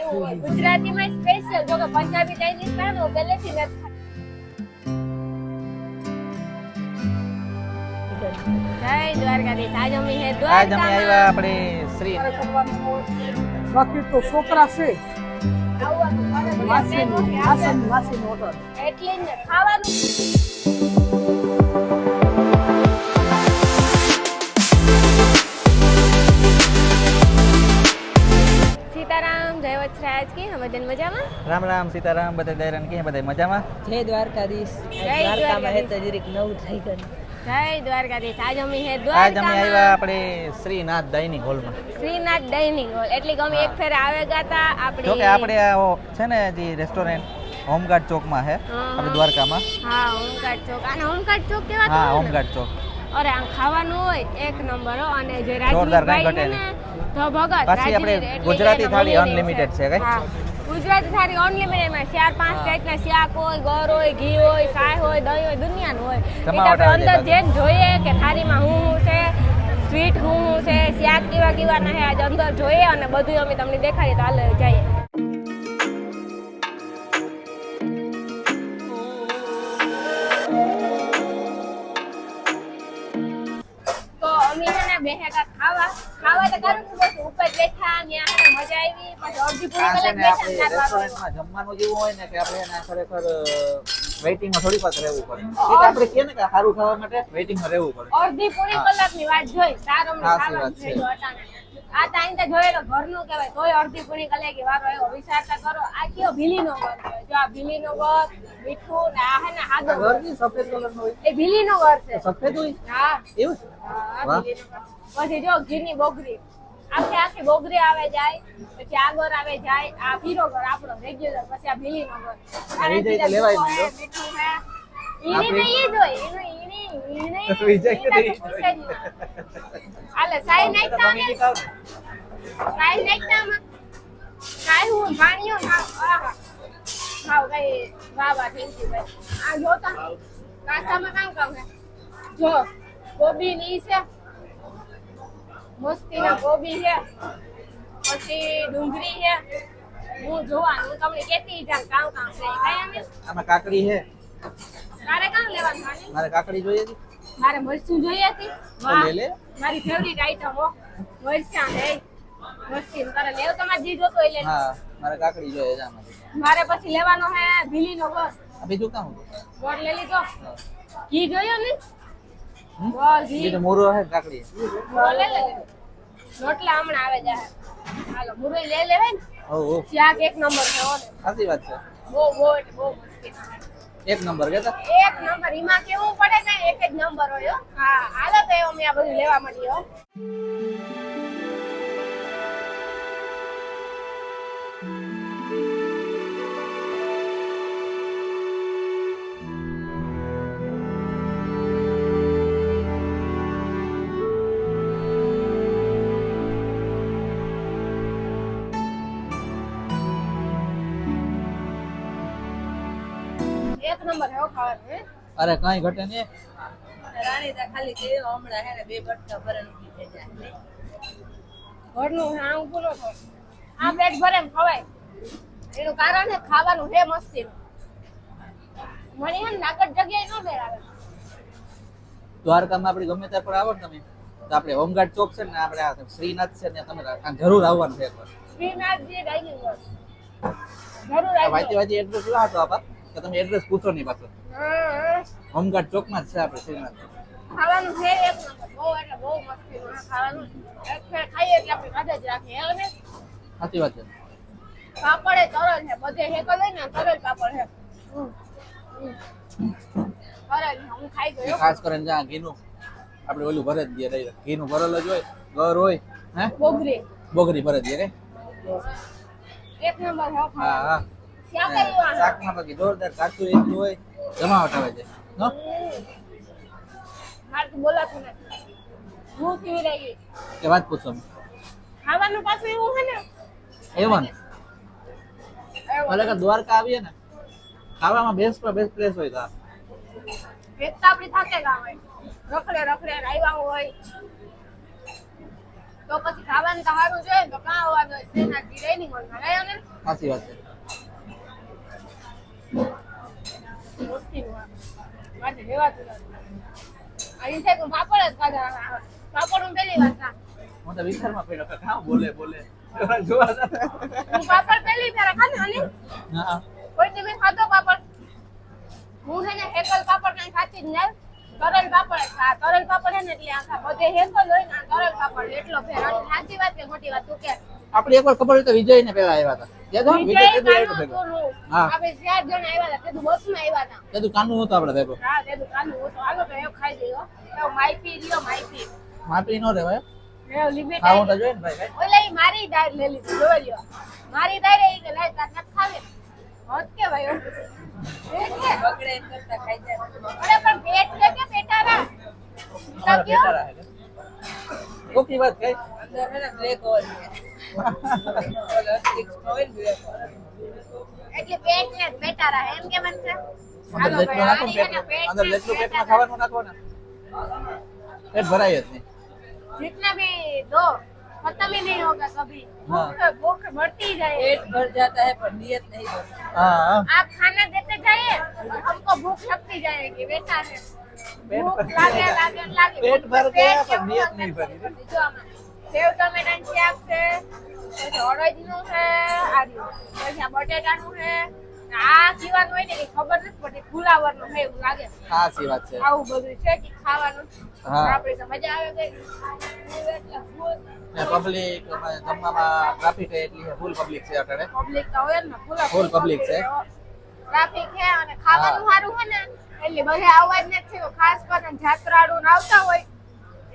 એવું હોય ગુજરાતીમાં સ્પેશિયલ જો કે પંજાબી ચાઇનીઝ ખાવાનું પહેલેથી નથી જય દ્વારકાધીશ આજ અમે હે આજ અમે આવ્યા આપણે શ્રી બાકી તો છોકરા છે આવવાનું માસીની હોટલ એટલે જ ને ખાવાનું સીતારામ જય વત્સરાજ કી બધા મજામાં રામ રામ સીતારામ બધા દૈરાન કે બધા મજામાં જય દ્વારકાધીશ જય દ્વારકામાં હે દ્વારકાધીશ. તો જરીક નવું થઈ ગયું જય દ્વારકાધીશ આજ અમે હે આજ અમે દ્વારકામાં આવ્યા આપણે શ્રીનાથ ડાઇનિંગ હોલમાં શ્રીનાથ ડાઇનિંગ હોલ એટલે કે અમે એક ફેર આવે ગાતા જો કે આપણે આપણે આ છે ને જે રેસ્ટોરન્ટ હોમગાર્ડ ચોકમાં છે આપણે દ્વારકામાં હા હોમગાર્ડ ચોક અને હોમગાર્ડ ચોક કેવા હા હોમગાર્ડ ચોક અરે આમ ખાવાનું હોય એક નંબર હો અને જે જોરદાર, કાંઈ રાજવીરભાઈ ઘટે છે ને તો ભગત પાછી આપણે રાજવીર એટલે ગુજરાતી એના થાળી મમ્મીની unlimited છે, કઈ? હા ગુજરાતી થાળી અનલિમિટેડ માં 4-5 ટાઈપના શાક હોય ગોર હોય ઘી હોય સાય હોય દહીં હોય દુનિયાનું હોય જમાવટ એટલે આપણે આવી અંદર જાય જે જોઈએ કે થાળીમાં હું છે સ્વીટ હું છે શાક કેવા કેવાના છે આજ અંદર જોઈએ અને બધું અમે તમને દેખાડીએ તો હાલ જઈએ તો અમે છે ને બેહેગા ખાવા તો કરું બસ ઉપર બેઠા ત્યાં છે ને મજા આવી પછી અડધી પૂરી આ છે કલાક ને બેઠા આપણે રેસ્ટોરન્ટમાં જમવાનું જેવું હોય ને કે આપણે એના ખરેખર વેઇટિંગમાં થોડી વાર રહેવું પડે એ તો આપણે કહે ને કે સારું ખાવા માટે વેઇટિંગમાં રહેવું પડે અડધી પૂરી કલાકની વાત જોઈ તારો અમને સાચી ખાવાનું વાત છે. થઈ ગયો અટાણે. આ ટાઈમ તો જોયેલો ઘરનું કહેવાય તોય અડધી પૂરી કલાકે વારો આવ્યો વિચારતા કરો આ કયો ભીલીનો ઘર છે જો આ ભીલીનો ઘર મીઠું ને આ હે ને હાદો ઘર. ઘર સફેદ કલરનું હોય એ ભીલીનો ઘર છે સફેદ હોય હા એવું છે? હા, વાહ. ભીલીનો ઘર. પછી જો ઘીની બોગરી આખી બોગરી આવે જાય પછી આગળ આવે જાય આ ભીરો ઘર આપણો રેગ્યુલર પછી આ ભીલીનો ઘર અને વિજય તો બીજા લેવાય ભૂકો નહીં, હે, મીઠું હે ઈની તો ઈ જ હોય ઈની વિજય ઈ તો પૂછે જ નહીં. હાલે સાઈ નાખતા ને સાઈ નાખતા માં સાઈ હું પાણીઓ નાખ આહા ખાવ કઈ વાહ વાહ થેન્ક યુ ભાઈ આ જોતા કાસામાં કામ કામ હે જો ગોબી ની છે મસ્તીના ગોબી છે પછી ડુંગળી છે હું જોવાનું હું તમને કેતી જામ કામ કામ છે કઈ અમે આમાં કાકડી છે તારે કામ લેવાનું ખાલી મારે કાકડી જોઈએ છે મારે મરચું જોઈએ હતી તો લે લે મારી ફેવરિટ આઈટમ હો મરચાં ને મસ્તી તારે લેવ તમારે જી જોતો હોય લે હા મારે કાકડી જોઈએ છે આમાંથી મારે પછી લેવાનો હે ભીલીનો ગોળ આ બીજું કામ ગોળ લઈ લીધો ઘી જોયો ને હમ? ગોળ ઘી બીજું મૂરો છે કાકડી ગોળ લઈ લે રોટલા હમણાં આવે જાય હાલો મુરઈ લઈ લેવાય ને ઓ ઓ શાક એક નંબર છે હો ને સાચી વાત છે બહુ બહુ એટલે બહુ મસ્તી એક નંબર કેતા એક નંબર એમાં કેવું પડે ને એક જ નંબર હોય હો. હા હાલો તો અમે આ બધું લેવા માંડીએ હો એક નંબર હે હો ખાવાનું હે અરે કઈ ઘટે નહીં રાણી તા ખાલી કેવો હમણાં હે ને બે બટકા ભરેલું થઈ જાય ઘરનું આમ પૂરો થાય આ પેટ ભરે એમ ખવાય એનું કારણ છે ખાવાનું હે મસ્તી મને હે ને નાકટ જગ્યાએ ન બેરાવે દ્વારકામાં આપણે ગમે ત્યાં પર આવો ને તમે તો આપણે હોમગાર્ડ ચોક છે ને આપણે આ શ્રીનાથ છે ને તમે આ જરૂર આવવાનું છે એકવાર શ્રીનાથજી ડાઇનિંગ હોલ જરૂર આ આવજો વાંચી વાંચી એડ્રેસ લાવો તો આપા કે તમે એડ્રેસ પૂછો નહીં પાછો હા, હોમગાર્ડ ચોકમાં જ છે આપણે શ્રીનાથ ખાવાનું છે એક નંબર બહુ એટલે બહુ મસ્તી ખાવાનું એક ફેર ખાઈએ એટલે આપણે કાઢે જ રાખીએ હે ને સાચી વાત છે પાપડ એ તરલ છે બધે હેકલ હોય ને તરલ પાપડ છે તરલ છે હું ખાઈ એ ગયો ખાસ કરીને જ્યાં ઘીનું આપણે ઓલું ભરે જ દઈએ રહી ઘીનું ભરેલ જ હોય ગર હોય હે બોગરી બોગરી ભરે દઈએ કે એક નંબર હે હા ખાવાનું હા ક્યાં ને કર્યું શાકમાં બાકી જોરદાર કાચું એટલું હોય જમાવટ આવે છે નો મારે તો બોલાતું નથી હું પીવી રહી ગઈ કે વાત પૂછો ખાવાનું પાછું એવું છે ને એવન એવું. ખરેખર દ્વારકા આવીએ ને ખાવામાં બેસ્ટ પ્લેસ હોય તો આ. એક તો આપણી થાકે ગામ હોય રખડે આવ્યા હોય તો પછી ખાવાનું તો સારું જોઈએ ને તો કાં આવવાનું હોય તેના ડાઇનિંગ હોલમાં લઈ આવો ને સાચી વાત છે. મુશ્કેલ માટે લેવાતું નથી. અહીં છે તું પાપડ જ ખાધા પાપડ હું પહેલી વાર ખા હું તો વિચારમાં પડ્યો કે ખાવ બોલે જોવા જતા. હું પાપડ પહેલી વાર ખાધા ને હા કોઈ દિવસ ખાધો પાપડ હું છે ને હેકલ પાપડ કઈ ખાતી જ નહીં તરલ પાપડ જ ખા તરલ પાપડ છે ને એટલે આખા બધે હેકલ હોય ને તરલ પાપડ એટલો ફેર અને સાચી વાત કે ખોટી વાત તું કે આપણે એકવાર ખબર હોય તો વિજય ને પેલા આવ્યા હતા યાદ હોય? વિજય તે આવ્યો ભેગો. હા. આપણે 4 જણ આવ્યા હતા તે બસમાં આવ્યા હતા તે તું કાનું હતો આપણે ભેગો. હા તે દુકાન હું તો હાલો તો એ ખાઈ ગયો તો માઈપી લ્યો માઈપી માપી નો રહેવાય. એ લિમિટ ખાવું તો જોઈએ ને ભાઈ. ઓલે ઈ મારી દાળ લઈ લીધી જોઈ લ્યો મારી દાળ એ કે લાય તાર નથી ખાવી હોત કે ભાઈ એવું બગડે એમ કરતા ખાઈ જાય. અરે પણ પેટ કે પેટારા અમારા બેટા રહે. કોકી વાત કઈ અંદર હે ને બ્લેક હોલ છે. ઓલો સ્ટિક્સ હોય ને બ્લેક હોલ. એટલે પેટ ને પેટારા એમ કે બનશે અંદર જેટલું નાખો ને પેટમાં, અંદર જેટલું પેટમાં ખાવાનું નાખો ને પેટ ભરાય જ નહીં. जितना भी दो खत्म ही नहीं होगा कभी भूख बढ़ती जाए पेट भर जाता है पर नियत नहीं भरती. હા आप खाना देते जाइए और हमको भूख लगती जाएगी बेटा है पेट भूख भर लागे गया। लागे लागे पेट भर गया पर केवड़ું नियत હશે. नहीं भरी. જો આમાં સેવ ટમેટાનું શાક છે પછી અડદનું છે આ રહ્યું. પછી આ બટેટાનું છે આ જીવાનું હોય ને એ ખબર નથી પડતી ફુલાવરનું છે એવું લાગે સાચી વાત છે. આવું બધું છે કે ખાવાનું હા. આપણે તો મજા આવે ગઈ એટલે ફૂલ પબ્લિક જમવામાં ટ્રાફિક એટલી છે, ફૂલ પબ્લિક છે અત્યારે. પબ્લિક તો હોય ને Full public છે. ટ્રાફિક છે અને ખાવાનું સારું છે ને એટલે બધા આવવા જ નથી તો ખાસ કરીને જાત્રાળુ આવતા હોય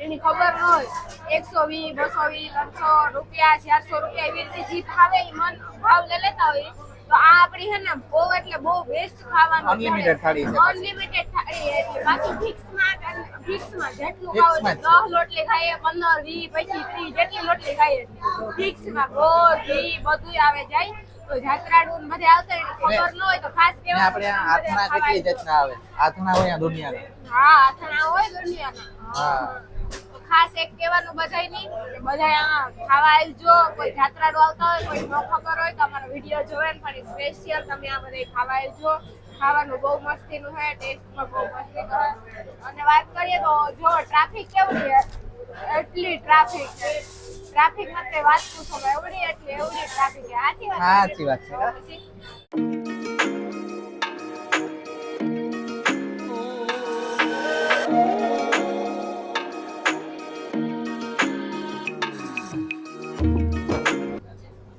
એની ખબર ન હોય 120 220 300 રૂપિયા 400 રૂપિયા એવી રીતે જી ભાવે ઈ મન ભાવ લઈ લેતા હોય તો આ આપણી છે ને બહુ એટલે બહુ બેસ્ટ ખાવાનું Unlimited થાળી છે. અનલિમિટેડ થાળી એટલે બાકી ફિક્સમાં જેટલું Fix ખાવ માં જ 10 લોટલી ખાઈએ 15 20 25 30 જેટલી લોટલી ખાઈએ ફિક્સમાં ગોળ ઘી બધું આવે જાય તો જાત્રાળુ ને બધે આવતા હોય એટલે ખબર ન હોય તો ખાસ ને કેવું આપણે આ આથણા કેટલી જાતના આવે. આથણા હોય આ દુનિયાના. હા આથણા હોય દુનિયાના હા. તો ખાસ એક કહેવાનું બધાય નહીં કે બધાય આ ખાવા આવજો કોઈ જાત્રાળુ આવતા હોય કોઈ ન ખબર હોય તો અમારો વિડીયો જોવે ને પણ સ્પેશિયલ તમે આ બધાય ખાવા આવજો ખાવાનું બહુ મસ્તીનું છે ટેસ્ટમાં બહુ મસ્તી કરે અને વાત કરીએ તો જો ટ્રાફિક કેવું છે એટલી ટ્રાફિક છે ટ્રાફિક માટે વાત પૂછો એવડી એટલી એવડી ટ્રાફિક છે સાચી વાત સાચી વાત છે. પછી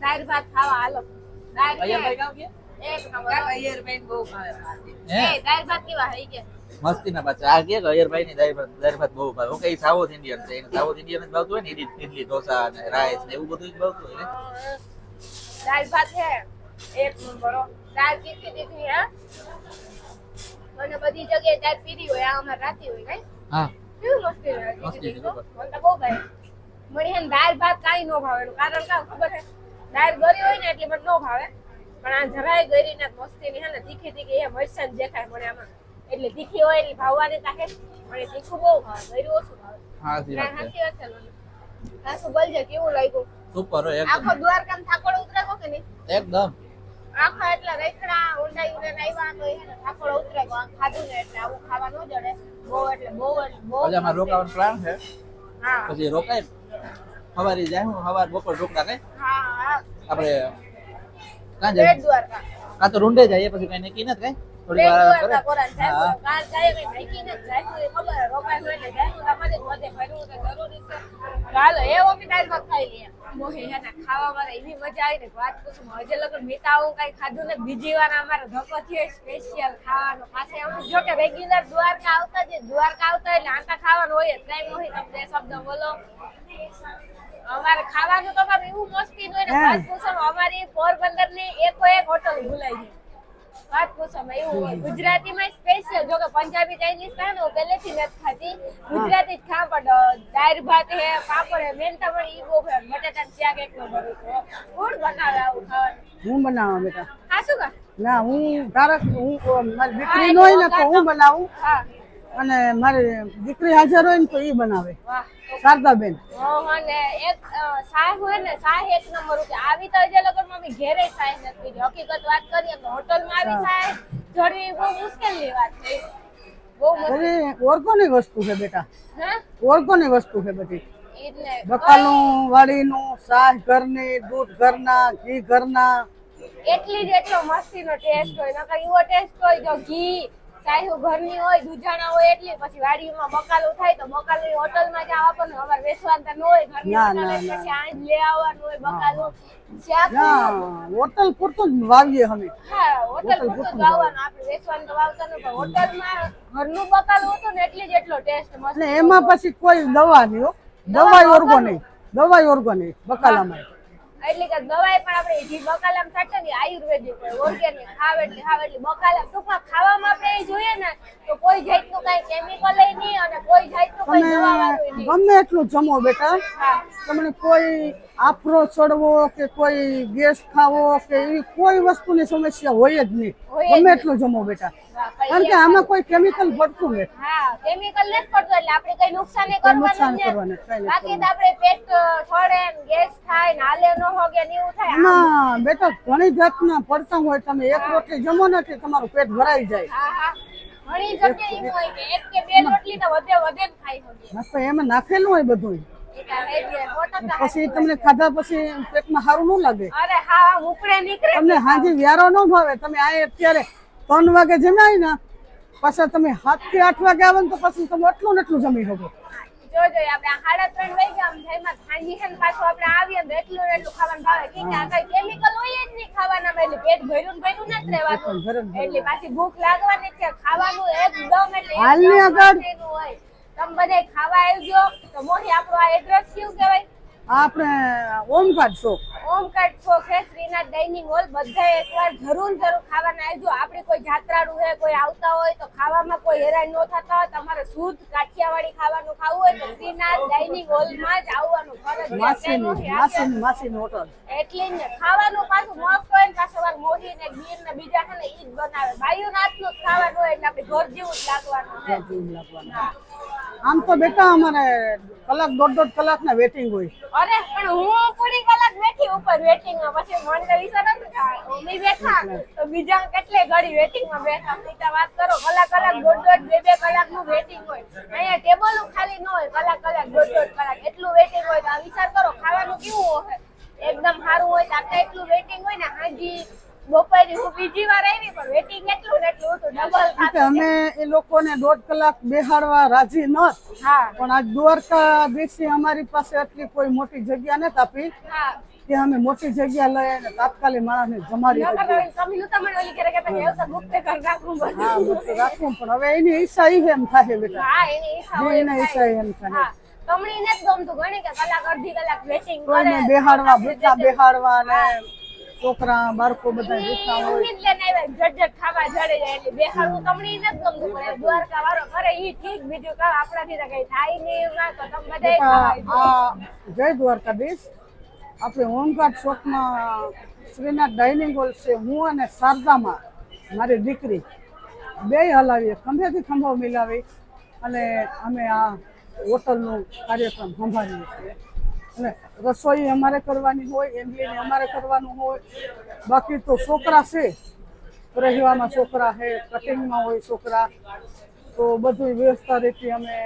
દાળ ભાત ખાવા હાલો દાળ અય્યરભાઈ છે, ગામ કે? એક નંબર કાકા અય્યરભાઈ ને બહુ ભાવે ભાત. હે? એ દાળ ભાત કેવા હઈ કે મસ્તીના પાછા. આ કે અય્યરભાઈ ની દાળ ભાત બહુ ભાવે. ઓકે, સાઉથ ઇન્ડિયન છે. એને સાઉથ ઇન્ડિયન જ ભાવતું હોય ને ઇડલી ઢોસા અને રાઈસ ને એવું બધું જ ભાવતું હોય ને. દાળ ભાત છે એક નંબર હો. દાળ તીખી તીખી હે અને બધી જગ્યાએ દાળ પીધી હોય આ અમારે રાતી હોય કઈ હા કેવું મસ્તી રહે મસ્તી તીખી છે, તીખી. મને તો બહુ ભાવે મને હે ને દાળ ભાત કાંઈ ન ભાવે એનું કારણ કાં ખબર છે દાળ ગળી હોય ને એટલે મને ન ભાવે પણ આ જરાય ગળી ને મસ્તીની હે ને તીખી તીખી એ મરચાં જ દેખાય મને આમાં એટલે તીખી હોય એટલે ભાવવાની તાકે મને તીખું બહુ ભાવે ગળી ઓછું ભાવે સાચી વાત છે. સાચી વાત છે લોલી. આ શું બોલજે કેવું લાગ્યું સુપર હોય આખો એકદમ. દ્વારકામ થાકોડ ઉતરેગો કે નહીં એકદમ. આખા એટલા રેખડા ઊંડાઈ ઉને આવ્યા તો એને થાકોડ ઉતરેગો આમ ખાધું ને એટલે આવું ખાવા ન જડે બહુ એટલે બહુ પછી અમારે રોકાવાનો પ્લાન છે. હા પછી રોકાય સવારે જાય હું સવાર બપોર ઢોકળા કઈ હા હા આપણે કાં બેટ જાય દ્વારકા કાં તો રૂંડે જઈએ પછી કઈ નક્કી નથી કઈ થોડી બેટ વાર આરામ દ્વારકા કરે. કોરાન હા જાય કાલ જાય કઈ ભાઈકી ને જાય તો ખબર હે, રોકાય હોય ને જાય તો તમારે બધે ફરવું તો જરૂરી છે હાલો એવો બી દાળ ભાત ખાઈ લઈએ મોહી હે ને ખાવામાં એવી મજા આવી ને વાત પૂછું હજે લગન મીઠા હું કઈ ખાધું ને બીજી વાર અમારો ધક્કો થયો સ્પેશિયલ ખાવાનો પાસે આમ જો કે રેગ્યુલર દ્વારકા આવતા એટલે આટા ખાવાનું હોય જ કઈ મોહી તમને શબ્દ બોલો અમારે ખાવાનું તો અમારે એવું મસ્તી હોય ને વાત પૂછો અમારી પોરબંદર ની એકો એક હોટલ ભૂલાઈ ગઈ વાત પૂછો એવું હોય ગુજરાતીમાં સ્પેશિયલ જો કે પંજાબી ચાઇનીઝ ખાને હું પહેલેથી નથી ખાતી ગુજરાતી જ ખા પણ દાળ ભાત હે પાપડ હે મેન તો મને ઈ બહુ ભાવે બટાટાનું શાક એક નંબર હોય કોણ બનાવે આવું ખાવાનું હું બનાવું બેટા હા શું કા ના હું તારક હું મારી દીકરી નો હોય ને તો હું બનાવું હા અને મારી દીકરી હાજર હોય ને તો ઈ બનાવે વાહ શારદાબેન. અને એક શાહ હોય ને શાહ એક નંબર કે આવી તો જે લોકો મમ્મી ઘેરે શાહ નથી પીધી. હકીકત વાત કરીએ તો હોટલમાં આવી શાહ જોડવી બહુ મુશ્કેલની વાત છે. બહુ મુશ્કેલ. બધી ઓર્ગોનિક વસ્તુ છે બેટા, હા ઓર્ગોનિક વસ્તુ છે બધી. એટલે બકાલું વાડીનું શાક ઘરની, દૂધ ઘરના, ઘી ઘરના. એટલી જ એટલો મસ્તીનો ટેસ્ટ હોય. નકર એવો ટેસ્ટ હોય જો ઘી ચાહ્યું ઘરની હોય દૂધાણા હોય એટલી પછી વાડીમાં બકાલું થાય તો બકાલું હોટલમાં જ્યાં આપણને અમારે વેચવાના ન હોય ઘરની ના, બકાલું ના, પછી આજ લઈ આવવાનું હોય બકાલું શાક ના હોટલ પૂરતું જ વાવીએ અમે. હા હોટલ પૂરતું જ વાવવાનું આપણે વેચવાનું તો વાવતા ન પણ હોટલમાં ઘરનું બકાલું હતું ને એટલી જ એટલો ટેસ્ટ મસ્ત અને એમાં પછી કોઈ દવા નહીં હો, દવાઈ ઓર્ગોનિક, દવાઈ ઓર્ગોનિક બકાલામાં. એટલે કે દવાઈ પણ આપણે જે બકાલામાં છાંટે ને આયુર્વેદિક હોય ઓર્ગેનિક ખાવ એટલે બકાલા ટૂંકમાં ખાવામાં આપણે એ જોઈએ ને તો કોઈ જાતનું કાંઈ કેમિકલ નહીં અને કોઈ જાતનું કોઈ તમે દવા વાળું નહીં. ગમે એટલું જમો બેટા, હા તમને કોઈ આફરો ચડવો કે કોઈ ગેસ ખાવો કે એવી કોઈ વસ્તુની સમસ્યા હોય જ નહીં. હોય જ ગમે એટલું જમો બેટા, હા, કારણ કે આમાં કોઈ કેમિકલ ભરતું નથી. હા કેમિકલ નથી પડતું એટલે આપણે કઈ નુકસાન નુકસાન કરવાનું કરવાનું કઈ નથી. બાકી તો આપણે પેટ છોડે ને ગેસ થાય ને હાલે ન હોગે ને એવું થાય. એમાં બેટા ઘણી જાતના પડતા હોય, તમે એક રોટલી જમો નથી તમારું પેટ ભરાઈ જાય. હા હા ઘણી જગ્યાએ એવું હોય કે એક કે બે રોટલી તો વધે ને ખાઈ શકે. તો એમાં નાખેલું હોય બધું, પછી તમને ખાધા પછી પેટમાં સારું ન લાગે. અરે હા મુકડે નીકળે તમને હાજી વ્યારો ન ભાવે. તમે આ અત્યારે 3 વાગે જમ્યા ને પાછા તમે 7 થી 8 વાગે આવો ને તો પછી તમે એટલું ને એટલું જમી શકો. જોજો આપણે 3:30 વાગ્યા આમ જઈમાં સાંજી છે ને પાછું આપણે આવીએ તો એટલું ને એટલું ખાવાનું ભાવે કે આ કઈ કેમિકલ હોય જ નહીં ખાવાનામાં એટલે પેટ ભર્યું જ રહેવાનું એટલે પાછી ભૂખ લાગવાની જ છે. ખાવાનું એકદમ એટલે હાલની આગળ હોય. તમે બધે ખાવા આવજો તો મોહી આપણું આ એડ્રેસ કેવું કહેવાય? આપણે ઓમકાઢ શોપ, ઓમકાઢ શોપ છે શ્રીનાથ ડાઇનિંગ હોલ. બધા એકવાર જરૂર ખાવાના આવજો. આપણે કોઈ જાત્રાળુ છે કોઈ આવતા હોય તો ખાવામાં કોઈ હેરાન ન થતા હોય, તમારે શુદ્ધ કાઠિયાવાડી ખાવાનું ખાવું હોય તો શ્રીનાથ ડાઇનિંગ હોલમાં જ આવવાનું માસીની હોટલ. એટલે જ ખાવાનું પાછું મસ્ત હોય ને પાછું વાર મોરી ને ગીર ને બીજા છે ને ઈ જ બનાવે. બાયું નાથનું જ ખાવાનું હોય એટલે આપણે ઘર જેવું જ લાગવાનું છે. આમ તો બેટા અમારે કલાક 1.5 કલાકના વેટિંગ હોય. અરે પણ હું પૂરી કલાક બેઠી ઉપર વેટિંગમાં પછી મને વિચાર હતો અમે બેઠા તો બીજા કેટલે ઘડી વેટિંગમાં બેઠા. સીધા વાત કરો કલાક 1.5 કલાકનું વેટિંગ હોય. અહીંયા ટેબલ ખાલી ન હોય કલાક 1.5 કલાક એટલું વેટિંગ હોય. તો આ વિચાર કરો ખાવાનું કેવું હોય એકદમ સારું હોય. તો આપણે એટલું વેટિંગ હોય ને હાજી બપોરે હું બીજી વાર આવી પણ વેટિંગ એટલું ને એટલું હતું ડબલ થતું. અમે એ લોકોને 1.5 કલાક બેહાડવા રાજી નત. હા પણ આજ દ્વારકા દિવસે અમારી પાસે એટલી કોઈ મોટી જગ્યા નથી આપી હા કે અમે મોટી જગ્યા લઈને તાત્કાલિક માણસને જમાડી શકીએ. તમે તો મને ઓલી કરે કે એવું તો ગુપ્ત કર રાખવું હા બધું. બધું રાખવું પણ હવે એની ઈચ્છા એમ થાય બેટા, હા એની ઈચ્છા હોય એના ઈચ્છા એમ થાય. હા કમળી ને જ ગમતું ઘણી કે કલાક અડધી કલાક વેટિંગ કરે કોઈને બેહાડવા ભૂખા બેહાડવા ને છોકરા બાળકો બધા ભૂખા હોય. ઊંઘી જ લઈને આવ્યા જટ ખાવા જડે જાય એટલે બેહાડવું કમળી ને જ ગમતું પણ દ્વારકા વાળો કરે ઈ ઠીક બીજું કામ આપણાથી તો કઈ થાય નહીં ના તો તમે બધાય ખાવા આ જય દ્વારકાધીશ. આપણે ઓમકાઢ શોપમાં શ્રીનાથ ડાઇનિંગ હોલ છે. હું અને શારદામાં મારી દીકરી બે હલાવીએ, ખંભેથી ખંભો મિલાવી અને અમે આ હોટલનો કાર્યક્રમ સંભાળીએ છીએ. અને રસોઈ અમારે કરવાની હોય, એમબીને અમારે કરવાનું હોય. બાકી તો છોકરા છે, રહેવામાં છોકરા છે, કટિંગમાં હોય છોકરા, તો બધું વ્યવસ્થા રીતે અમે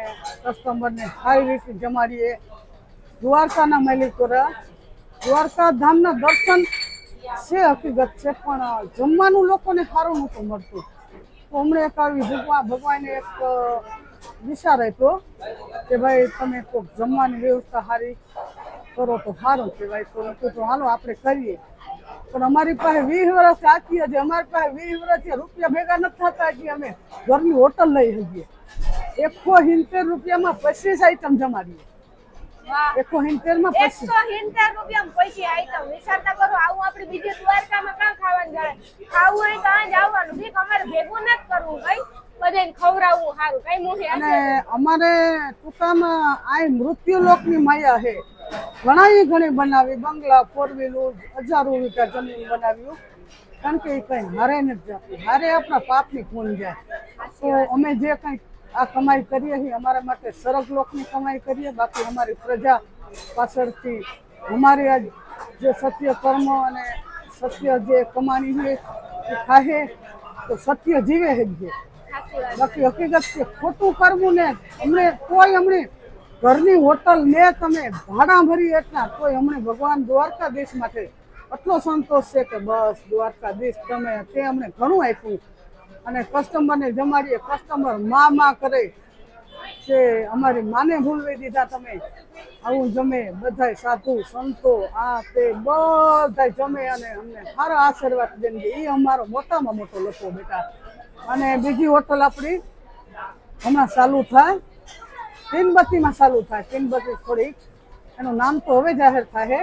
કસ્ટમરને સારી રીતે જમાડીએ. દ્વારકાના માલિકોરા દ્વારકા ધામના દર્શન છે હકીકત છે પણ જમવાનું લોકોને સારું નહોતું મળતું. તો હમણાં એક આવી ભગવાને એક વિચાર આપ્યો કે ભાઈ તમે કોઈક જમવાની વ્યવસ્થા સારી કરો તો સારું કહેવાય. તો હાલો આપણે કરીએ. પણ અમારી પાસે 20 વર્ષ આખી હજી અમારી પાસે 20 વર્ષથી રૂપિયા ભેગા નથી થતા કે અમે ઘરની હોટલ લઈ શકીએ. 170 રૂપિયામાં 25 આઈટમ જમાડીએ. 170 માં 170 રૂપિયામાં પૈસી આઈટમ વિચારતા કરો. આવું આપણે બીજે દ્વારકામાં કાં ખાવાનું જાય? ખાવું હોય તો આ જ આવવાનું. ઠીક અમારે ભેગું નથી કરવું કઈ બધાને ખવડાવવું સારું કઈ મોહી. અને અમારે ટૂંકામાં આ મૃત્યુલોકની માયા છે. ઘણી બનાવી બંગલા, 4 વ્હીલર, હજારો વીઘા જમીન બનાવ્યું. કારણ કે એ કઈ હારે નથી જતું. હારે આપણા પાપની ખૂન જાય. તો અમે જે કંઈ આ કમાઈ કરીએ છીએ અમારા માટે સરગ લોકની કમાઈ કરીએ, બાકી અમારી પ્રજા પાછળથી અમારી આ જે સત્ય કર્મ અને સત્ય જે કમાણી છે એ ખાહે તો સત્ય જીવે છે. સાચી વાત. બાકી હકીકત છે ખોટું કરવું ને અમને ઘરની હોટલ ને તમે ભાડા ભરી એટલા તોય અમને ભગવાન દ્વારકાધીશ માટે એટલો સંતોષ છે કે બસ દ્વારકાધીશ તમે તે અમને ઘણું આપ્યું. અને કસ્ટમરને જમાડીએ, કસ્ટમર માં કરે કે અમારી માને ભૂલવી દીધા તમે, આવું જમે બધાય સાધુ સંતો આ તે બધાય જમે અને અમને સારા આશીર્વાદ દે. એ અમારો મોટામાં મોટો લોકો બેટા. અને બીજી હોટલ આપણી હમણાં ચાલુ થાય, તીનબત્તીમાં ચાલુ થાય. તીનબત્તી થોડીક એનું નામ તો હવે જાહેર થાય.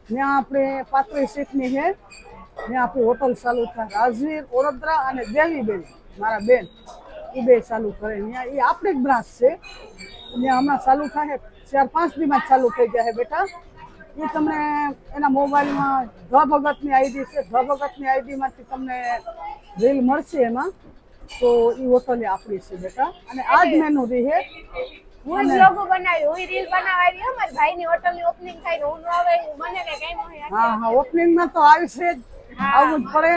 ત્યાં આપણે 35 સીટની છે, ત્યાં આપણી હોટલ ચાલુ થાય. રાજવીર, ઓરદ્રા અને દેવીબેન મારા બેન એ બે ચાલુ કરે. ત્યાં એ આપણી જ બ્રાન્ચ છે. ત્યાં હમણાં ચાલુ થાય 4-5 દીમાં જ ચાલુ થઈ જાય બેટા. એ તમને એના મોબાઈલમાં ધ ભગતની આઈડી છે, ધ ભગતની આઈડીમાંથી તમને રીલ મળશે એમાં. તો એ હોટલ આપણી છે બેટા. અને આ જ મેનુ રહે. હું બ્લોગ બનાવી, હું રીલ બનાવી હો મારી ભાઈની હોટલની ઓપનિંગ થાય ને હું ન આવે મને કઈ કામ હોય. હા ઓપનિંગમાં તો આવશે જ, આવવું જ પડે.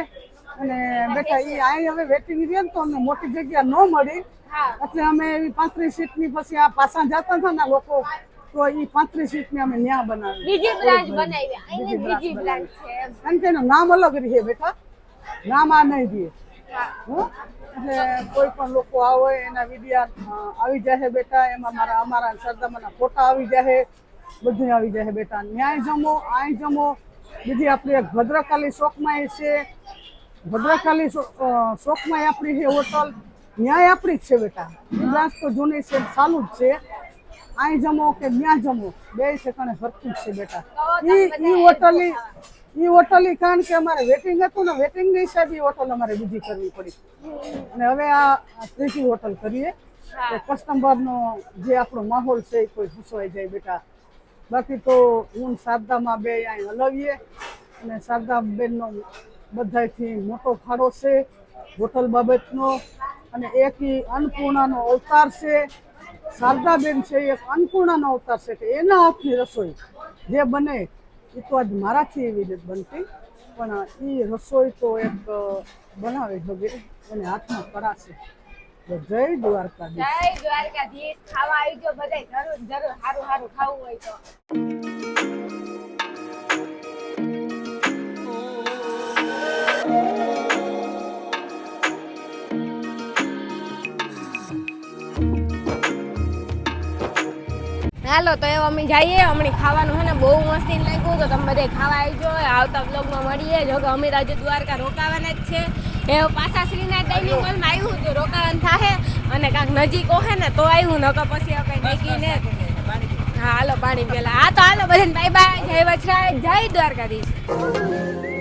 અને બેટા એ અહીં હવે વેટિંગ રહે ને તો અમને મોટી જગ્યા ન મળી, એટલે અમે એવી 35 સીટની પછી આ પાછા જતા હતા ને લોકો તો એ 35 સીટની અમે ન્યા બનાવી. બીજી બ્રાન્ચ બનાવી, અહીં બીજી બ્રાન્ચ છે એમ. કારણ કે એનું નામ અલગ રહે બેટા, નામ આ નહીં રહે. એટલે કોઈ પણ લોકો આવે એના વિડીયા આવી જાય બેટા. એમાં અમારા સરદામાના ફોટા આવી જાય, બધું આવી જાય બેટા. ન્યાય જમો, અહીં જમો. બીજી આપણી એક ભદ્રકાલી ચોકમાં છે, ભદ્રકાલી ચોકમાં આપણી છે હોટલ, ન્યાય આપણી જ છે બેટા. એ બ્રાન્ચ તો જૂની છે, ચાલુ જ છે. અહીં જમો કે ત્યાં જમો બે ઠેકાણે સરખું જ છે બેટા. એ હોટલ કારણ કે અમારે વેટિંગ હતું ને, વેટિંગની હિસાબે હોટલ અમારે બીજી કરવી પડી. અને હવે આ ત્રીજી હોટલ કરીએ કે કસ્ટમરનો જે આપણો માહોલ છે એ કોઈ ઘૂસવાઈ જાય બેટા. બાકી તો હું શારદામાં બે અહીં હલાવીએ અને શારદાબેનનો બધાથી મોટો ફાળો છે હોટલ બાબતનો. અને એક અન્નપૂર્ણાનો અવતાર છે. શારદાબેન છે એક અન્નપૂર્ણાનો અવતાર છે કે એના હાથની રસોઈ જે બને એ તો આજ મારાથી એવી રીતે બનતી, પણ એ રસોઈ તો એક બનાવે જોગે એને હાથમાં કળા છે. જય દ્વારકાધીશ. જય દ્વારકાધીશ. ખાવા આવી જો બધાય જરૂર સારું સારું ખાવું હોય તો. હાલો તો અમે જઈએ. હમણાં ખાવાનું છે ને બહુ મસ્તી લાગ્યું, તો તમે બધે ખાવા આવજો. આવતા બ્લોગમાં મળીએ. જો કે અમે આજે દ્વારકા રોકાવાના જ છે. એ પાછા શ્રીનાથ ડાઇનિંગ હોલમાં આવ્યું તો રોકાવાનું થાય, અને કાંક નજીક હે ને તો આવ્યું, નકર પછી કઈ નક્કી ને. હા હાલો પાણી પેલા. હા તો હાલો બધાને બાય બાય. જય વછરાય, જય દ્વારકાધીશ.